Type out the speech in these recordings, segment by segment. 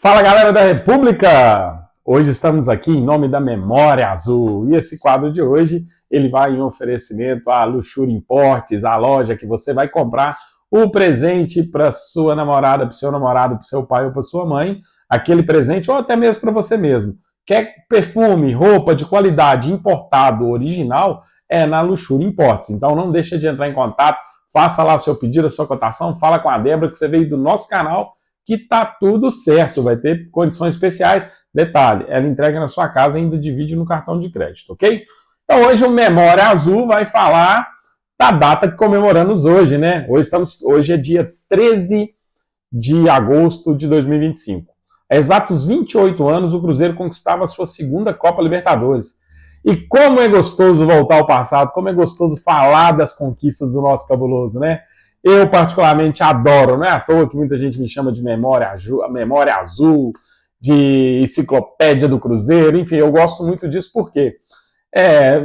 Fala, galera da República! Hoje estamos aqui em nome da Memória Azul e esse quadro de hoje ele vai em oferecimento à Luxury Importes, a loja que você vai comprar o presente para sua namorada, para o seu namorado, para o seu pai ou para sua mãe, aquele presente ou até mesmo para você mesmo. Quer perfume, roupa de qualidade, importado, original, é na Luxury Importes. Então não deixa de entrar em contato, faça lá seu pedido, a sua cotação, fala com a Débora que você veio do nosso canal, que tá tudo certo, vai ter condições especiais. Detalhe, ela entrega na sua casa e ainda divide no cartão de crédito, ok? Então hoje o Memória Azul vai falar da data que comemoramos hoje, né? Hoje é dia 13 de agosto de 2025. Há exatos 28 anos o Cruzeiro conquistava a sua segunda Copa Libertadores. E como é gostoso voltar ao passado, como é gostoso falar das conquistas do nosso cabuloso, né? Eu, particularmente, adoro, não é à toa que muita gente me chama de Memória Azul, de Enciclopédia do Cruzeiro, enfim, eu gosto muito disso porque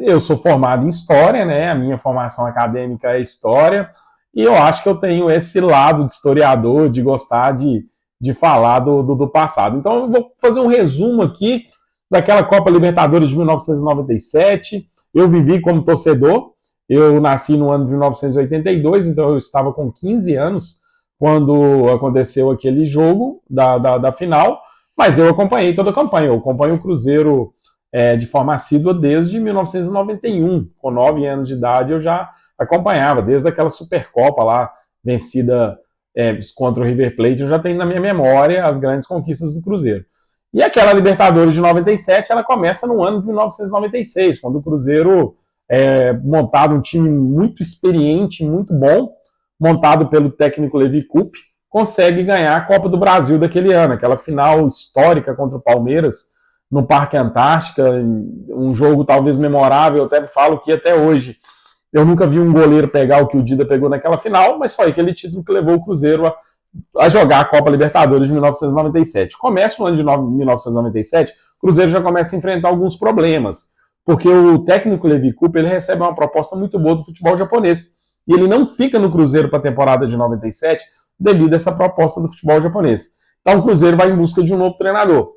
eu sou formado em História, né? A minha formação acadêmica é História, e eu acho que eu tenho esse lado de historiador, de gostar de falar do passado. Então, eu vou fazer um resumo aqui daquela Copa Libertadores de 1997. Eu vivi como torcedor. Eu nasci no ano de 1982, então eu estava com 15 anos quando aconteceu aquele jogo da final, mas eu acompanhei toda a campanha. Eu acompanho o Cruzeiro de forma assídua desde 1991. Com 9 anos de idade eu já acompanhava, desde aquela Supercopa lá, vencida contra o River Plate, eu já tenho na minha memória as grandes conquistas do Cruzeiro. E aquela Libertadores de 97, ela começa no ano de 1996, quando o Cruzeiro... montado um time muito experiente, muito bom, montado pelo técnico Levi Coupe, consegue ganhar a Copa do Brasil daquele ano, aquela final histórica contra o Palmeiras no Parque Antártica, um jogo talvez memorável. Eu até falo que até hoje eu nunca vi um goleiro pegar o que o Dida pegou naquela final, mas foi aquele título que levou o Cruzeiro a jogar a Copa Libertadores de 1997. Começa o ano de 1997, o Cruzeiro já começa a enfrentar alguns problemas, porque o técnico Levi Coupe ele recebe uma proposta muito boa do futebol japonês. E ele não fica no Cruzeiro para a temporada de 97 devido a essa proposta do futebol japonês. Então o Cruzeiro vai em busca de um novo treinador.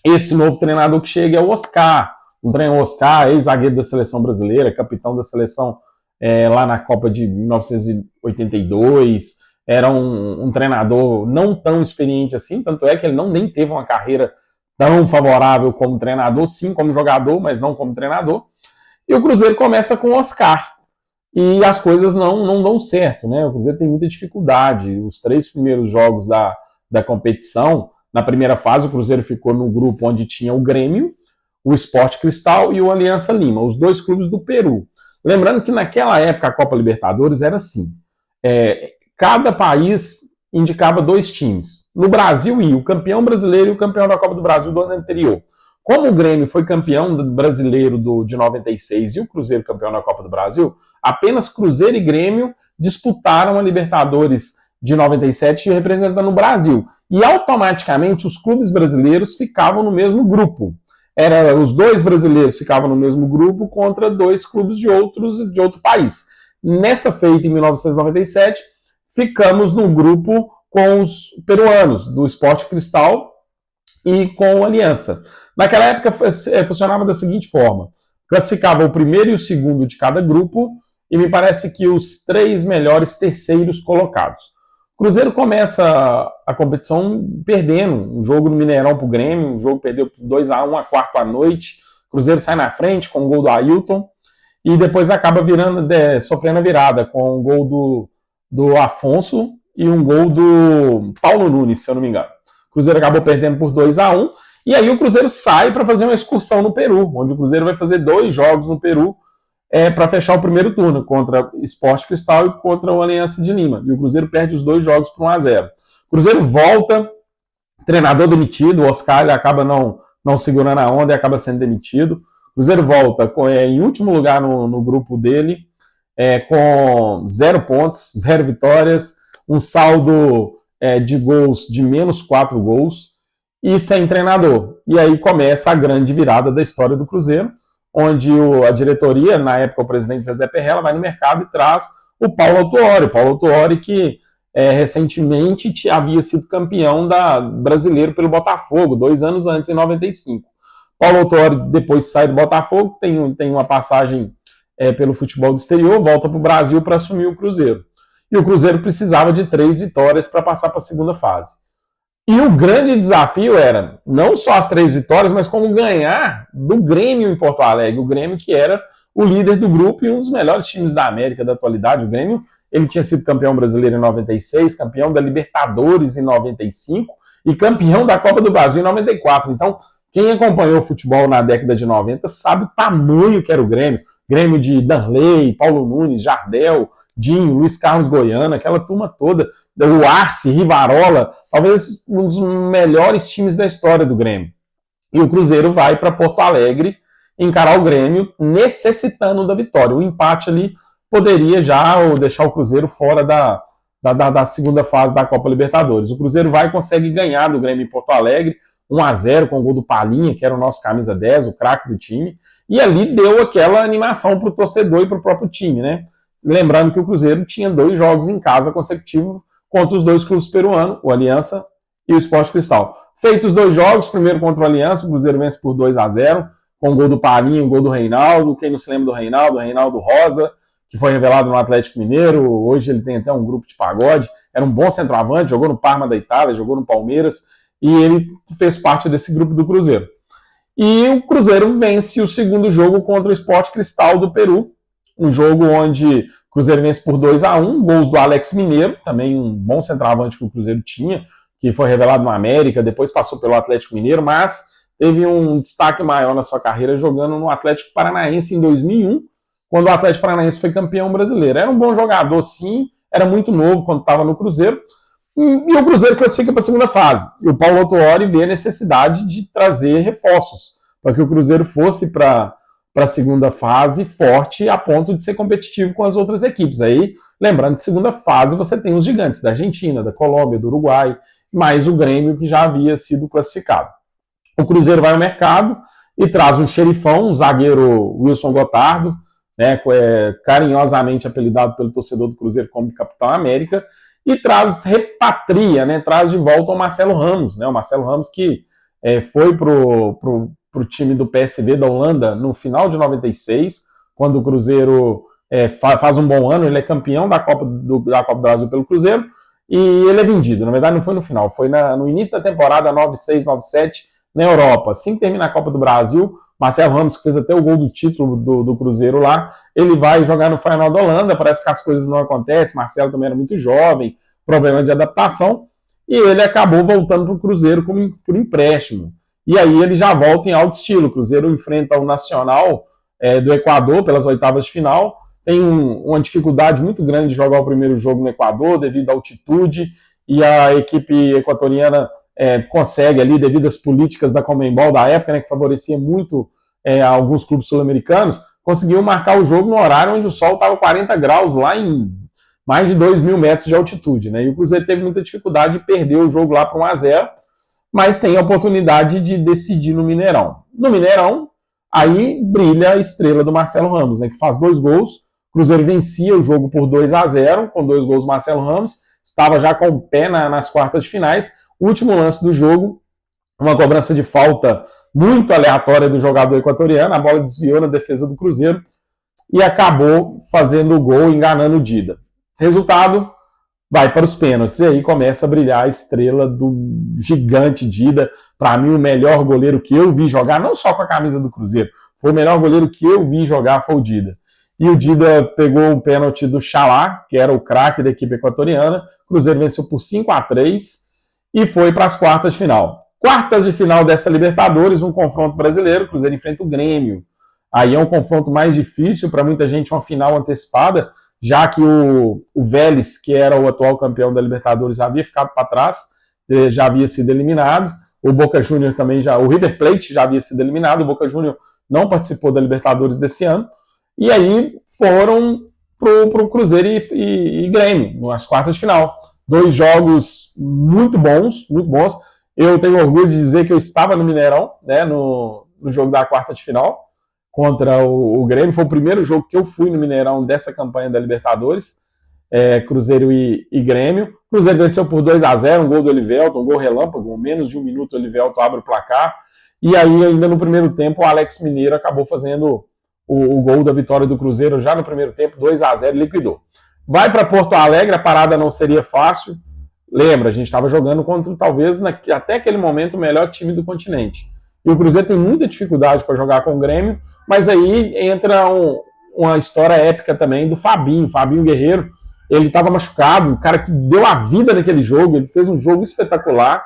Esse novo treinador que chega é o Oscar. O Oscar, ex-zagueiro da seleção brasileira, capitão da seleção lá na Copa de 1982. Era um treinador não tão experiente assim, tanto é que ele nem teve uma carreira tão favorável como treinador, sim como jogador, mas não como treinador. E o Cruzeiro começa com o Oscar. E as coisas não dão certo, né? O Cruzeiro tem muita dificuldade. Os 3 primeiros jogos da competição, na primeira fase, o Cruzeiro ficou no grupo onde tinha o Grêmio, o Sport Cristal e o Aliança Lima, os 2 clubes do Peru. Lembrando que naquela época a Copa Libertadores era assim. Cada país indicava 2 times. No Brasil ia o campeão brasileiro e o campeão da Copa do Brasil do ano anterior. Como o Grêmio foi campeão brasileiro de 96 e o Cruzeiro campeão da Copa do Brasil, apenas Cruzeiro e Grêmio disputaram a Libertadores de 97 representando o Brasil. E automaticamente os clubes brasileiros ficavam no mesmo grupo. Os 2 brasileiros ficavam no mesmo grupo contra 2 clubes de outro país. Nessa feita em 1997, ficamos no grupo com os peruanos, do Sport Cristal e com a Aliança. Naquela época funcionava da seguinte forma: classificava o primeiro e o segundo de cada grupo e me parece que os 3 melhores terceiros colocados. O Cruzeiro começa a competição perdendo um jogo no Mineirão para o Grêmio, um jogo perdeu 2-1 à quarta à noite. O Cruzeiro sai na frente com o gol do Ailton e depois acaba sofrendo a virada com o gol do Afonso e um gol do Paulo Nunes, se eu não me engano. O Cruzeiro acabou perdendo por 2-1, e aí o Cruzeiro sai para fazer uma excursão no Peru, onde o Cruzeiro vai fazer 2 jogos no Peru para fechar o primeiro turno, contra o Sport Cristal e contra o Aliança de Lima. E o Cruzeiro perde os 2 jogos por 1-0. O Cruzeiro volta, treinador demitido, o Oscar ele acaba não segurando a onda e acaba sendo demitido. O Cruzeiro volta em último lugar no grupo dele, com 0 pontos, 0 vitórias, um saldo de gols de menos 4 gols e sem treinador. E aí começa a grande virada da história do Cruzeiro, onde a diretoria, na época o presidente Zezé Perrella, vai no mercado e traz o Paulo Autuori. O Paulo Autuori que recentemente havia sido campeão brasileiro pelo Botafogo, 2 anos antes, em 95. Paulo Autuori, depois de sair do Botafogo, tem uma passagem pelo futebol do exterior, volta para o Brasil para assumir o Cruzeiro. E o Cruzeiro precisava de 3 vitórias para passar para a segunda fase. E o grande desafio era não só as 3 vitórias, mas como ganhar do Grêmio em Porto Alegre. O Grêmio que era o líder do grupo e um dos melhores times da América da atualidade. O Grêmio, ele tinha sido campeão brasileiro em 96, campeão da Libertadores em 95 e campeão da Copa do Brasil em 94. Então, quem acompanhou o futebol na década de 90 sabe o tamanho que era o Grêmio. Grêmio de Danley, Paulo Nunes, Jardel, Dinho, Luiz Carlos Goiano, aquela turma toda, o Arce, Rivarola, talvez um dos melhores times da história do Grêmio. E o Cruzeiro vai para Porto Alegre encarar o Grêmio necessitando da vitória. O empate ali poderia já deixar o Cruzeiro fora da segunda fase da Copa Libertadores. O Cruzeiro vai e consegue ganhar do Grêmio em Porto Alegre, 1-0 com o gol do Palinha, que era o nosso camisa 10, o craque do time, e ali deu aquela animação para o torcedor e para o próprio time, né? Lembrando que o Cruzeiro tinha 2 jogos em casa consecutivos contra os 2 clubes peruanos, o Aliança e o Sport Cristal. Feitos os 2 jogos, primeiro contra o Aliança, o Cruzeiro vence por 2-0, com o gol do Palinha, o gol do Reinaldo. Quem não se lembra do Reinaldo Rosa, que foi revelado no Atlético Mineiro, hoje ele tem até um grupo de pagode, era um bom centroavante, jogou no Parma da Itália, jogou no Palmeiras, e ele fez parte desse grupo do Cruzeiro. E o Cruzeiro vence o segundo jogo contra o Sport Cristal do Peru, um jogo onde o Cruzeiro vence por 2-1, gols do Alex Mineiro, também um bom centroavante que o Cruzeiro tinha, que foi revelado no América, depois passou pelo Atlético Mineiro, mas teve um destaque maior na sua carreira jogando no Atlético Paranaense em 2001, quando o Atlético Paranaense foi campeão brasileiro. Era um bom jogador, sim, era muito novo quando estava no Cruzeiro, e o Cruzeiro classifica para a segunda fase. E o Paulo Autuori vê a necessidade de trazer reforços para que o Cruzeiro fosse para a segunda fase forte a ponto de ser competitivo com as outras equipes. Aí, lembrando que segunda fase você tem os gigantes da Argentina, da Colômbia, do Uruguai, mais o Grêmio que já havia sido classificado. O Cruzeiro vai ao mercado e traz um xerifão, um zagueiro Wilson Gotardo, né, carinhosamente apelidado pelo torcedor do Cruzeiro como Capitão América, e repatria, né, traz de volta o Marcelo Ramos, né, o Marcelo Ramos que foi pro time do PSV da Holanda no final de 96, quando o Cruzeiro faz um bom ano, ele é campeão da Copa do Brasil pelo Cruzeiro, e ele é vendido. Na verdade não foi no final, foi no início da temporada 96, 97, na Europa. Assim que termina a Copa do Brasil, Marcelo Ramos, que fez até o gol do título do Cruzeiro lá, ele vai jogar no Feyenoord da Holanda, parece que as coisas não acontecem, Marcelo também era muito jovem, problema de adaptação, e ele acabou voltando para o Cruzeiro por empréstimo. E aí ele já volta em alto estilo. O Cruzeiro enfrenta o Nacional do Equador pelas oitavas de final, tem uma dificuldade muito grande de jogar o primeiro jogo no Equador, devido à altitude, e a equipe equatoriana consegue ali, devido às políticas da Conmebol da época, né, que favorecia muito alguns clubes sul-americanos, conseguiu marcar o jogo no horário onde o sol estava 40 graus, lá em mais de 2.000 metros de altitude, né? E o Cruzeiro teve muita dificuldade de perder o jogo lá para 1-0, mas tem a oportunidade de decidir no Mineirão. No Mineirão, aí brilha a estrela do Marcelo Ramos, né, que faz 2 gols. O Cruzeiro vencia o jogo por 2-0, com 2 gols do Marcelo Ramos, estava já com o pé nas quartas de finais. O último lance do jogo, uma cobrança de falta muito aleatória do jogador equatoriano, a bola desviou na defesa do Cruzeiro e acabou fazendo o gol, enganando o Dida. Resultado, vai para os pênaltis, e aí começa a brilhar a estrela do gigante Dida, para mim o melhor goleiro que eu vi jogar, não só com a camisa do Cruzeiro, foi o melhor goleiro que eu vi jogar, foi o Dida. E o Dida pegou um pênalti do Xalá, que era o craque da equipe equatoriana, o Cruzeiro venceu por 5-3 e foi para as quartas de final. Quartas de final dessa Libertadores, um confronto brasileiro, o Cruzeiro enfrenta o Grêmio. Aí é um confronto mais difícil, para muita gente uma final antecipada, já que o Vélez, que era o atual campeão da Libertadores, já havia ficado para trás, já havia sido eliminado. O Boca Juniors também o River Plate já havia sido eliminado, o Boca Juniors não participou da Libertadores desse ano. E aí foram pro Cruzeiro e Grêmio, nas quartas de final. 2 jogos muito bons. Eu tenho orgulho de dizer que eu estava no Mineirão, né, no jogo da quarta de final, contra o Grêmio. Foi o primeiro jogo que eu fui no Mineirão dessa campanha da Libertadores. Cruzeiro e Grêmio. Cruzeiro venceu por 2-0, um gol do Elivelton, um gol relâmpago, menos de um minuto o Elivelton abre o placar. E aí, ainda no primeiro tempo, o Alex Mineiro acabou fazendo o gol da vitória do Cruzeiro já no primeiro tempo, 2-0, liquidou. Vai para Porto Alegre, a parada não seria fácil. Lembra, a gente estava jogando contra, talvez, até aquele momento, o melhor time do continente. E o Cruzeiro tem muita dificuldade para jogar com o Grêmio, mas aí entra uma história épica também do Fabinho Guerreiro. Ele estava machucado, um cara que deu a vida naquele jogo, ele fez um jogo espetacular,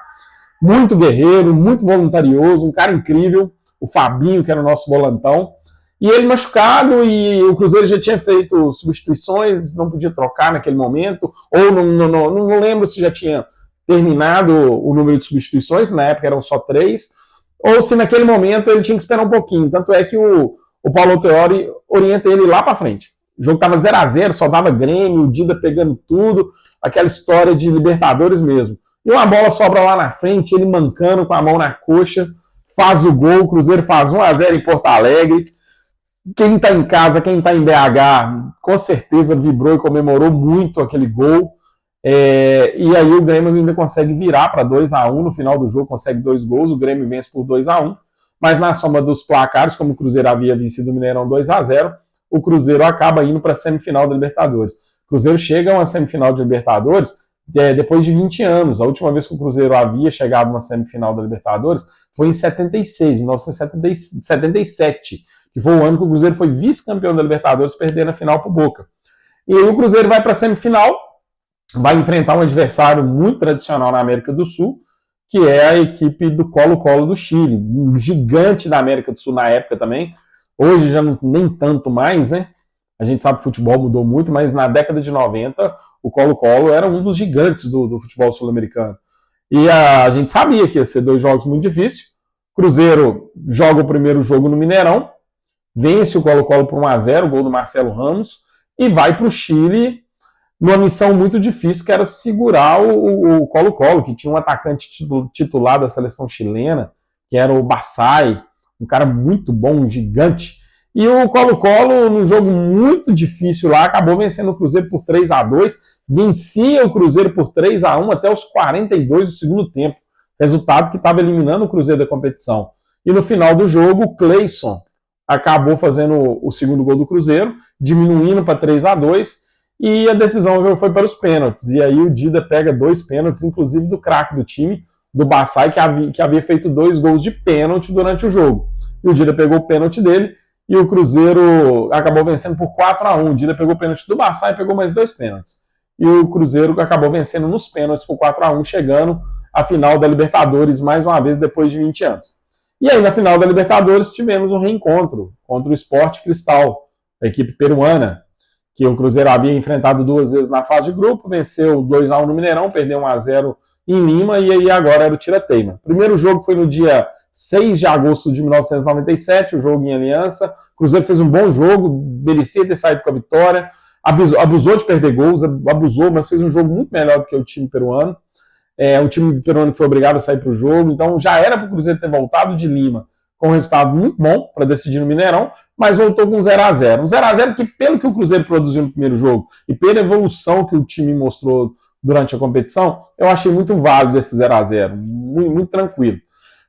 muito guerreiro, muito voluntarioso, um cara incrível, o Fabinho, que era o nosso volantão. E ele machucado, e o Cruzeiro já tinha feito substituições, não podia trocar naquele momento, ou não lembro se já tinha terminado o número de substituições, na época eram só 3, ou se naquele momento ele tinha que esperar um pouquinho. Tanto é que o Paulo Autuori orienta ele lá para frente. O jogo estava 0-0, só dava Grêmio, o Dida pegando tudo, aquela história de Libertadores mesmo. E uma bola sobra lá na frente, ele mancando com a mão na coxa, faz o gol, o Cruzeiro faz 1-0 em Porto Alegre. Quem está em casa, quem está em BH, com certeza vibrou e comemorou muito aquele gol. E aí o Grêmio ainda consegue virar para 2-1 no final do jogo, consegue 2 gols, o Grêmio vence por 2-1, mas na soma dos placares, como o Cruzeiro havia vencido o Mineirão 2-0, o Cruzeiro acaba indo para a semifinal da Libertadores. O Cruzeiro chega a uma semifinal de Libertadores depois de 20 anos. A última vez que o Cruzeiro havia chegado na semifinal da Libertadores foi em 1977, que foi o ano que o Cruzeiro foi vice-campeão da Libertadores, perdendo a final para o Boca. E aí o Cruzeiro vai para a semifinal, vai enfrentar um adversário muito tradicional na América do Sul, que é a equipe do Colo-Colo do Chile, um gigante da América do Sul na época também. Hoje já nem tanto mais, né? A gente sabe que o futebol mudou muito, mas na década de 90 o Colo-Colo era um dos gigantes do futebol sul-americano. E a gente sabia que ia ser 2 jogos muito difíceis. Cruzeiro joga o primeiro jogo no Mineirão, vence o Colo-Colo por 1-0, gol do Marcelo Ramos, e vai para o Chile numa missão muito difícil, que era segurar o Colo-Colo, que tinha um atacante titular da seleção chilena, que era o Bassay, um cara muito bom, um gigante. E o Colo-Colo, num jogo muito difícil lá, acabou vencendo o Cruzeiro por 3-2, vencia o Cruzeiro por 3-1 até os 42 do segundo tempo, resultado que estava eliminando o Cruzeiro da competição. E no final do jogo, o Cleison acabou fazendo o segundo gol do Cruzeiro, diminuindo para 3-2, e a decisão foi para os pênaltis. E aí o Dida pega 2 pênaltis, inclusive do craque do time, do Bassay, que havia feito 2 gols de pênalti durante o jogo. E o Dida pegou o pênalti dele, e o Cruzeiro acabou vencendo por 4-1. O Dida pegou o pênalti do Bassay e pegou mais 2 pênaltis. E o Cruzeiro acabou vencendo nos pênaltis por 4-1, chegando à final da Libertadores mais uma vez depois de 20 anos. E aí na final da Libertadores tivemos um reencontro contra o Sport Cristal, a equipe peruana, que o Cruzeiro havia enfrentado 2 vezes na fase de grupo, venceu 2-1 no Mineirão, perdeu 1-0 em Lima, e aí agora era o tira-teima. O primeiro jogo foi no dia 6 de agosto de 1997, o jogo em Aliança. O Cruzeiro fez um bom jogo, merecia ter saído com a vitória, abusou de perder gols, abusou, mas fez um jogo muito melhor do que o time peruano. O time peruano que foi obrigado a sair para o jogo, então já era para o Cruzeiro ter voltado de Lima com um resultado muito bom para decidir no Mineirão, mas voltou com 0-0. Um 0-0 que, pelo que o Cruzeiro produziu no primeiro jogo e pela evolução que o time mostrou durante a competição, eu achei muito válido esse 0-0, muito, muito tranquilo.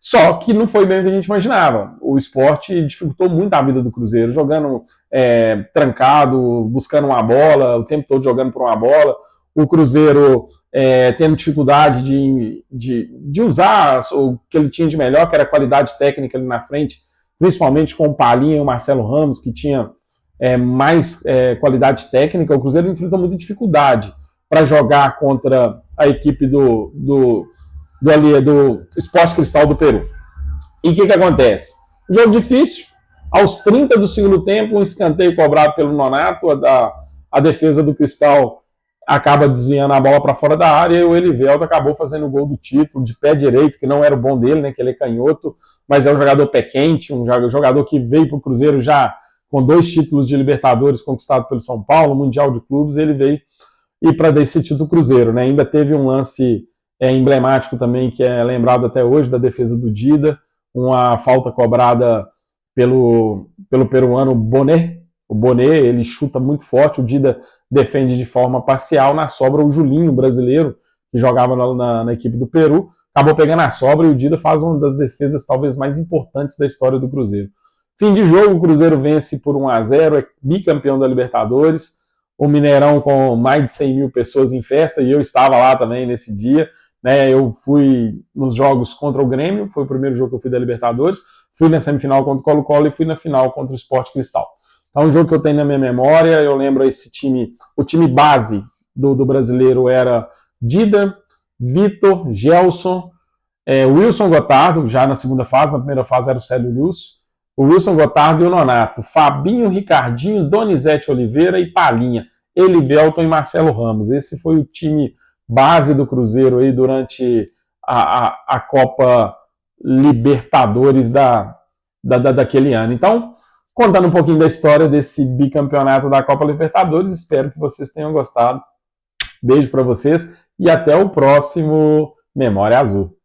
Só que não foi bem o que a gente imaginava. O Sport dificultou muito a vida do Cruzeiro, jogando trancado, buscando uma bola, o tempo todo jogando por uma bola. O Cruzeiro tendo dificuldade de usar o que ele tinha de melhor, que era a qualidade técnica ali na frente, principalmente com o Palinha e o Marcelo Ramos, que tinha mais qualidade técnica. O Cruzeiro enfrentou muita dificuldade para jogar contra a equipe do Sport Cristal do Peru. E o que acontece? Jogo difícil, aos 30 do segundo tempo, um escanteio cobrado pelo Nonato, a defesa do Cristal acaba desviando a bola para fora da área, e o Elivelton acabou fazendo o gol do título de pé direito, que não era o bom dele, né, que ele é canhoto, mas é um jogador pé quente, um jogador que veio para o Cruzeiro já com 2 títulos de Libertadores conquistados pelo São Paulo, Mundial de Clubes, ele veio e para dar esse título do Cruzeiro, né? Ainda teve um lance emblemático também, que é lembrado até hoje, da defesa do Dida, uma falta cobrada pelo peruano Bonet, O Bonet, ele chuta muito forte, o Dida defende de forma parcial, na sobra o Julinho, brasileiro, que jogava na equipe do Peru, acabou pegando a sobra e o Dida faz uma das defesas talvez mais importantes da história do Cruzeiro. Fim de jogo, o Cruzeiro vence por 1-0, é bicampeão da Libertadores, o Mineirão com mais de 100 mil pessoas em festa, e eu estava lá também nesse dia, né? Eu fui nos jogos contra o Grêmio, foi o primeiro jogo que eu fui da Libertadores, fui na semifinal contra o Colo-Colo e fui na final contra o Sport Cristal. Então, um jogo que eu tenho na minha memória, eu lembro esse time, o time base do brasileiro era Dida, Vitor, Gelson, Wilson Gotardo, já na segunda fase, na primeira fase era o Célio Lúcio, o Wilson Gotardo e o Nonato, Fabinho, Ricardinho, Donizete Oliveira e Palinha, Elivelton e Marcelo Ramos. Esse foi o time base do Cruzeiro aí durante a Copa Libertadores daquele ano. Então, contando um pouquinho da história desse bicampeonato da Copa Libertadores, espero que vocês tenham gostado. Beijo para vocês e até o próximo Memória Azul.